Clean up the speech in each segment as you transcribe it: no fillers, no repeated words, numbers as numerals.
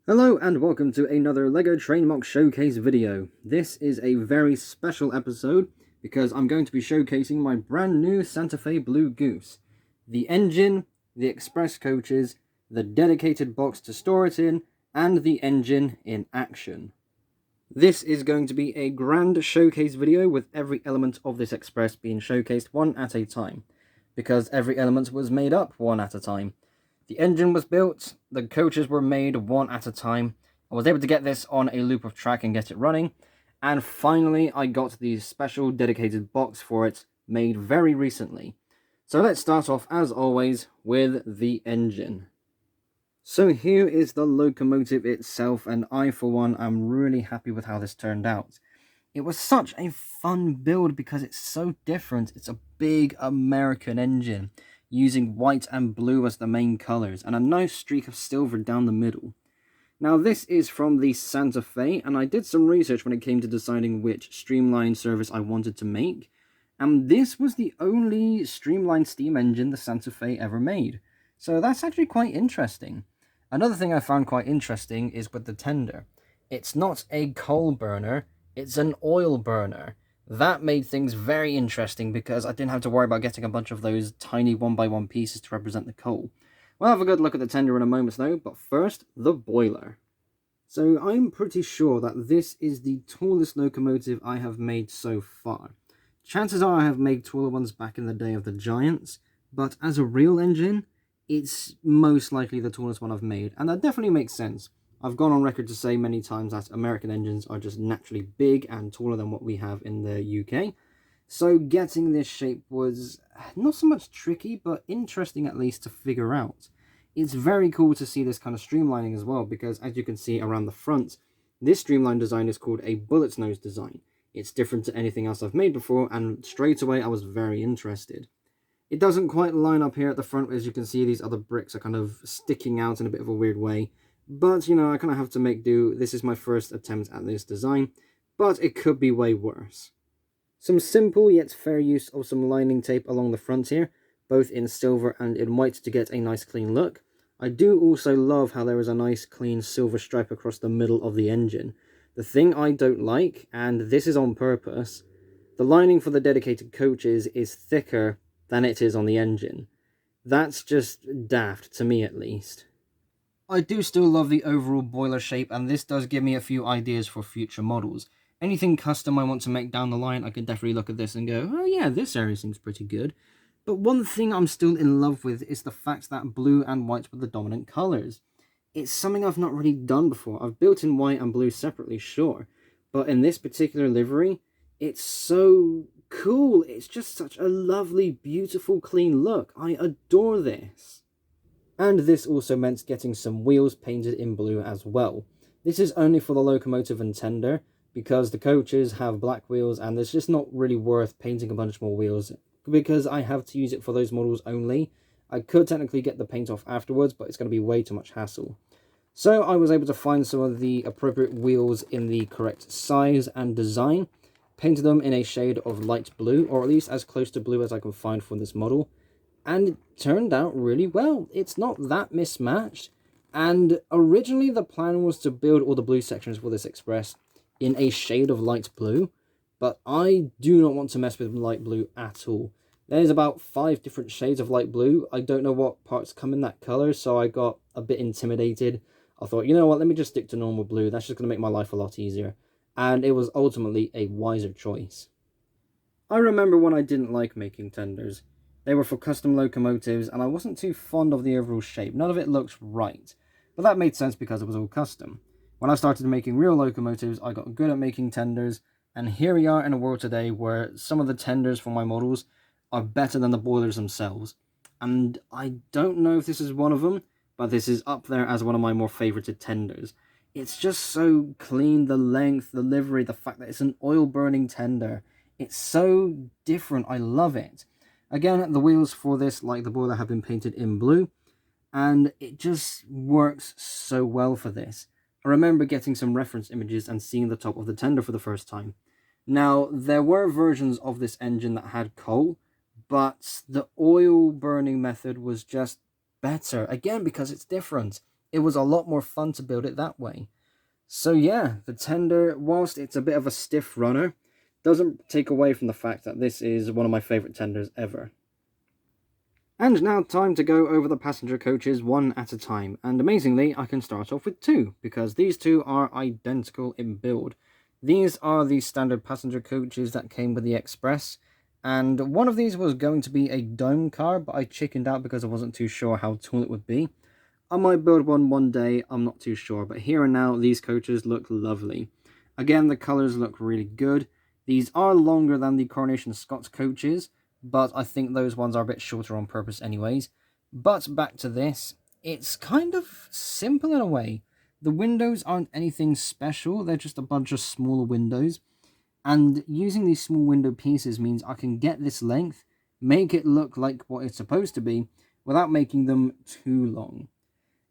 Hello and welcome to another LEGO Train MOC Showcase video. This is a very special episode because I'm going to be showcasing my brand new Santa Fe Blue Goose. The engine, the express coaches, the dedicated box to store it in, and the engine in action. This is going to be a grand showcase video with every element of this express being showcased one at a time, because every element was made up one at a time. The engine was built, the coaches were made one at a time. I was able to get this on a loop of track and get it running, and finally I got the special dedicated box for it made very recently. So let's start off, as always, with the engine. So here is the locomotive itself, and I for one am really happy with how this turned out. It was such a fun build because it's so different. It's a big American engine, using white and blue as the main colours, and a nice streak of silver down the middle. Now this is from the Santa Fe, and I did some research when it came to deciding which streamlined service I wanted to make, and this was the only streamlined steam engine the Santa Fe ever made. So that's actually quite interesting. Another thing I found quite interesting is with the tender. It's not a coal burner, it's an oil burner. That made things very interesting because I didn't have to worry about getting a bunch of those tiny 1x1 pieces to represent the coal. We'll have a good look at the tender in a moment though, but first, the boiler. So I'm pretty sure that this is the tallest locomotive I have made so far. Chances are I have made taller ones back in the day of the Giants, but as a real engine, it's most likely the tallest one I've made, and that definitely makes sense. I've gone on record to say many times that American engines are just naturally big and taller than what we have in the UK. So getting this shape was not so much tricky, but interesting at least to figure out. It's very cool to see this kind of streamlining as well, because as you can see around the front, this streamlined design is called a bullet nose design. It's different to anything else I've made before, and straight away I was very interested. It doesn't quite line up here at the front. As you can see, these other bricks are kind of sticking out in a bit of a weird way. But, you know, I kind of have to make do. This is my first attempt at this design, but it could be way worse. Some simple yet fair use of some lining tape along the front here, both in silver and in white to get a nice clean look. I do also love how there is a nice clean silver stripe across the middle of the engine. The thing I don't like, and this is on purpose, the lining for the dedicated coaches is thicker than it is on the engine. That's just daft, to me at least. I do still love the overall boiler shape, and this does give me a few ideas for future models. Anything custom I want to make down the line, I can definitely look at this and go, oh yeah, this area seems pretty good. But one thing I'm still in love with is the fact that blue and white were the dominant colours. It's something I've not really done before. I've built in white and blue separately, sure, but in this particular livery, it's so cool. It's just such a lovely, beautiful, clean look. I adore this. And this also meant getting some wheels painted in blue as well. This is only for the locomotive and tender, because the coaches have black wheels and it's just not really worth painting a bunch more wheels, because I have to use it for those models only. I could technically get the paint off afterwards, but it's going to be way too much hassle. So I was able to find some of the appropriate wheels in the correct size and design, painted them in a shade of light blue, or at least as close to blue as I can find for this model, and it turned out really well. It's not that mismatched, and originally the plan was to build all the blue sections for this express in a shade of light blue, but I do not want to mess with light blue at all. There's about 5 different shades of light blue. I don't know what parts come in that color, so I got a bit intimidated. I thought, you know what, let me just stick to normal blue. That's just going to make my life a lot easier. And it was ultimately a wiser choice. I remember when I didn't like making tenders. They were for custom locomotives, and I wasn't too fond of the overall shape. None of it looked right, but that made sense because it was all custom. When I started making real locomotives, I got good at making tenders, and here we are in a world today where some of the tenders for my models are better than the boilers themselves. And I don't know if this is one of them, but this is up there as one of my more favorited tenders. It's just so clean, the length, the livery, the fact that it's an oil-burning tender. It's so different, I love it. Again, the wheels for this, like the boiler, have been painted in blue, and it just works so well for this. I remember getting some reference images and seeing the top of the tender for the first time. Now, there were versions of this engine that had coal, but the oil burning method was just better, again because it's different. it was a lot more fun to build it that way. So yeah, the tender, whilst it's a bit of a stiff runner, doesn't take away from the fact that this is one of my favourite tenders ever. And now time to go over the passenger coaches one at a time, and amazingly I can start off with two, because these two are identical in build. These are the standard passenger coaches that came with the Express, and one of these was going to be a dome car, but I chickened out because I wasn't too sure how tall it would be. I might build one day, I'm not too sure, but here and now these coaches look lovely. Again, the colours look really good. These are longer than the Coronation Scots coaches, but I think those ones are a bit shorter on purpose anyways. But back to this, it's kind of simple in a way. The windows aren't anything special, they're just a bunch of smaller windows. And using these small window pieces means I can get this length, make it look like what it's supposed to be, without making them too long.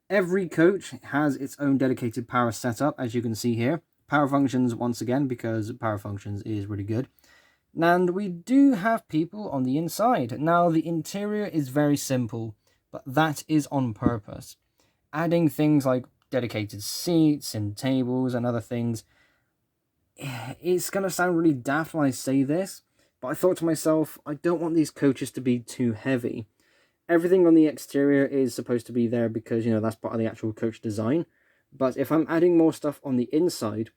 Every coach has its own dedicated power setup, as you can see here. Power functions once again, because power functions is really good. And we do have people on the inside. Now, the interior is very simple, but that is on purpose. Adding things like dedicated seats and tables and other things, it's going to sound really daft when I say this, but I thought to myself, I don't want these coaches to be too heavy. Everything on the exterior is supposed to be there because, you know, that's part of the actual coach design. But if I'm adding more stuff on the inside,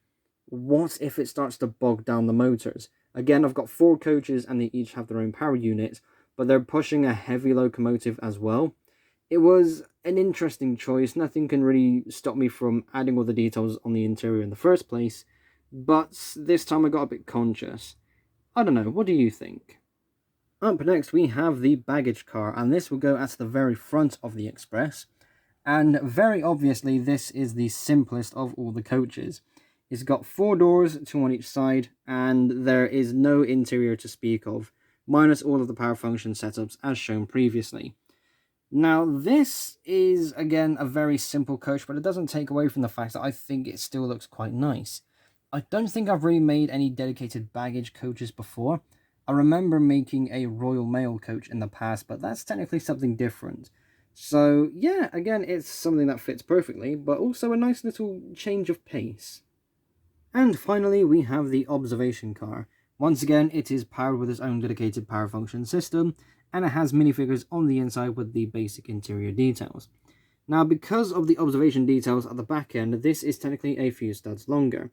what if it starts to bog down the motors? Again, I've got 4 coaches and they each have their own power units, but they're pushing a heavy locomotive as well. It was an interesting choice. Nothing can really stop me from adding all the details on the interior in the first place, but this time I got a bit conscious. I don't know, what do you think? Up next we have the baggage car, and this will go at the very front of the Express. And very obviously this is the simplest of all the coaches. It's got 4 doors, 2 on each side, and there is no interior to speak of, minus all of the power function setups as shown previously. Now this is again a very simple coach, but it doesn't take away from the fact that I think it still looks quite nice. I don't think I've really made any dedicated baggage coaches before. I remember making a Royal Mail coach in the past, but that's technically something different. So yeah, again, it's something that fits perfectly, but also a nice little change of pace. And finally, we have the observation car. Once again, it is powered with its own dedicated power function system, and it has minifigures on the inside with the basic interior details. Now, because of the observation details at the back end, this is technically a few studs longer.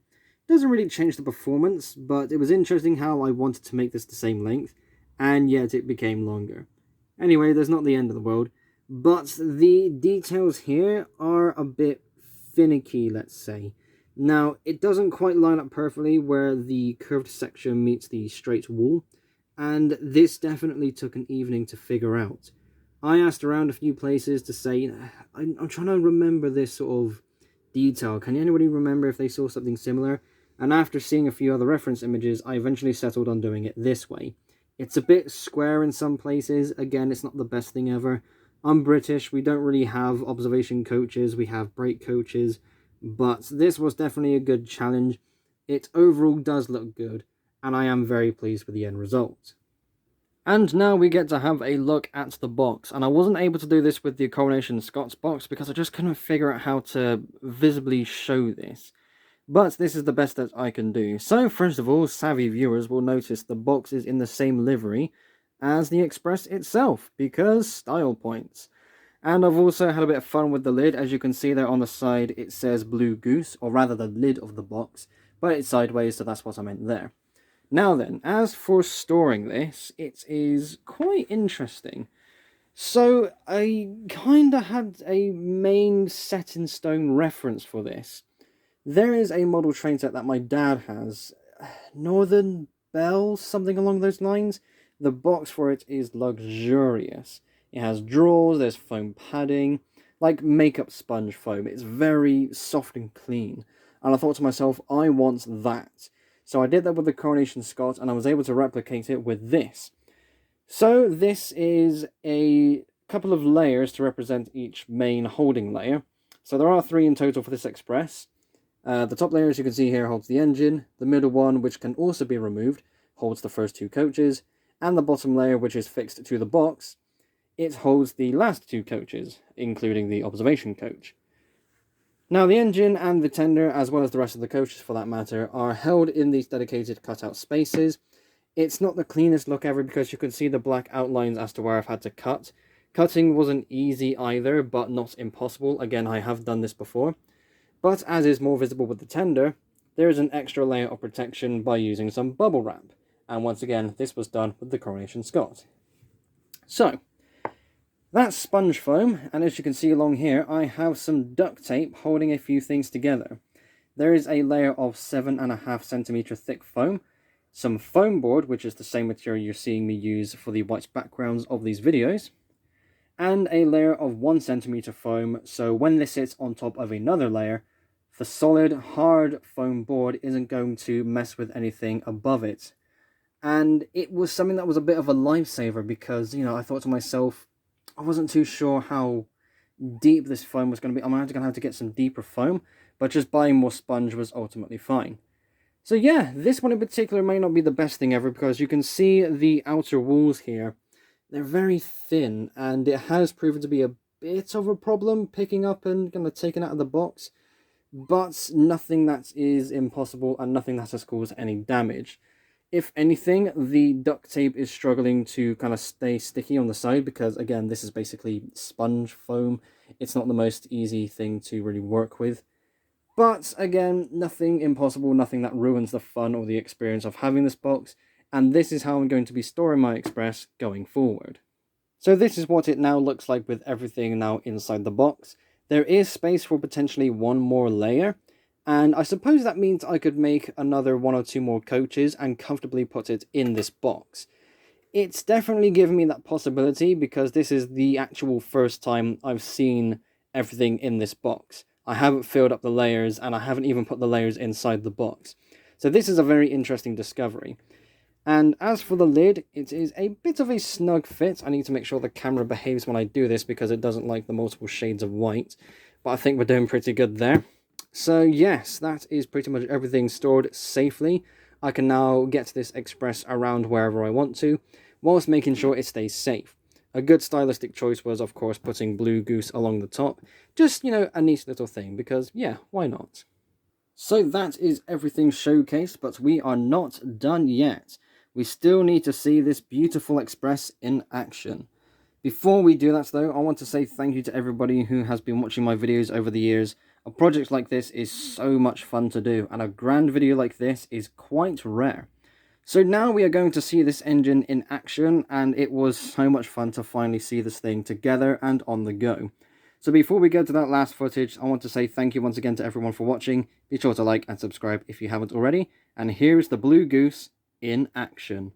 Doesn't really change the performance, but it was interesting how I wanted to make this the same length, and yet it became longer. Anyway, there's not the end of the world, but the details here are a bit finicky, let's say. Now, it doesn't quite line up perfectly where the curved section meets the straight wall, and this definitely took an evening to figure out. I asked around a few places to say, I'm trying to remember this sort of detail. Can anybody remember if they saw something similar? And after seeing a few other reference images, I eventually settled on doing it this way. It's a bit square in some places. Again, it's not the best thing ever. I'm British, we don't really have observation coaches, we have brake coaches, but this was definitely a good challenge. It overall does look good, and I am very pleased with the end result. And now we get to have a look at the box, and I wasn't able to do this with the Coronation Scots box because I just couldn't figure out how to visibly show this. But this is the best that I can do. So first of all, savvy viewers will notice the box is in the same livery as the Express itself, because style points. And I've also had a bit of fun with the lid. As you can see there on the side, it says Blue Goose, or rather the lid of the box, but it's sideways, so that's what I meant there. Now then, as for storing this, it is quite interesting. So I kinda had a main set in stone reference for this. There is a model train set that my dad has, Northern Bells, something along those lines. The box for it is luxurious. It has drawers, there's foam padding, like makeup sponge foam. It's very soft and clean. And I thought to myself, I want that. So I did that with the Coronation Scott, and I was able to replicate it with this. So this is a couple of layers to represent each main holding layer. So there are 3 in total for this Express. The top layer, as you can see here, holds the engine. The middle one, which can also be removed, holds the first 2 coaches. And the bottom layer, which is fixed to the box, it holds the last 2 coaches, including the observation coach. Now the engine and the tender, as well as the rest of the coaches for that matter, are held in these dedicated cutout spaces. It's not the cleanest look ever because you can see the black outlines as to where I've had to cut. Cutting wasn't easy either, but not impossible. Again, I have done this before. But as is more visible with the tender, there is an extra layer of protection by using some bubble wrap. And once again, this was done with the Coronation Scott. So, that's sponge foam, and as you can see along here, I have some duct tape holding a few things together. There is a layer of 7.5 centimeter thick foam, some foam board, which is the same material you're seeing me use for the white backgrounds of these videos, and a layer of 1 centimeter foam, so when this sits on top of another layer, the solid, hard foam board isn't going to mess with anything above it. And it was something that was a bit of a lifesaver because, you know, I thought to myself, I wasn't too sure how deep this foam was going to be. I'm going to have to get some deeper foam, but just buying more sponge was ultimately fine. So yeah, this one in particular may not be the best thing ever because you can see the outer walls here. They're very thin, and it has proven to be a bit of a problem picking up and kind of taking out of the box, but nothing that is impossible and nothing that has caused any damage. If anything, the duct tape is struggling to kind of stay sticky on the side because, again, this is basically sponge foam. It's not the most easy thing to really work with. But, again, nothing impossible, nothing that ruins the fun or the experience of having this box. And this is how I'm going to be storing my Express going forward. So this is what it now looks like with everything now inside the box. There is space for potentially one more layer. And I suppose that means I could make another 1 or 2 more coaches and comfortably put it in this box. It's definitely given me that possibility because this is the actual first time I've seen everything in this box. I haven't filled up the layers and I haven't even put the layers inside the box. So this is a very interesting discovery. And as for the lid, it is a bit of a snug fit. I need to make sure the camera behaves when I do this because it doesn't like the multiple shades of white. But I think we're doing pretty good there. So yes, that is pretty much everything stored safely. I can now get this Express around wherever I want to, whilst making sure it stays safe. A good stylistic choice was, of course, putting Blue Goose along the top. Just, you know, a neat little thing, because, yeah, why not? So that is everything showcased, but we are not done yet. We still need to see this beautiful Express in action. Before we do that, though, I want to say thank you to everybody who has been watching my videos over the years. A project like this is so much fun to do, and a grand video like this is quite rare. So now we are going to see this engine in action, and it was so much fun to finally see this thing together and on the go. So before we go to that last footage, I want to say thank you once again to everyone for watching. Be sure to like and subscribe if you haven't already. And here's the Blue Goose in action.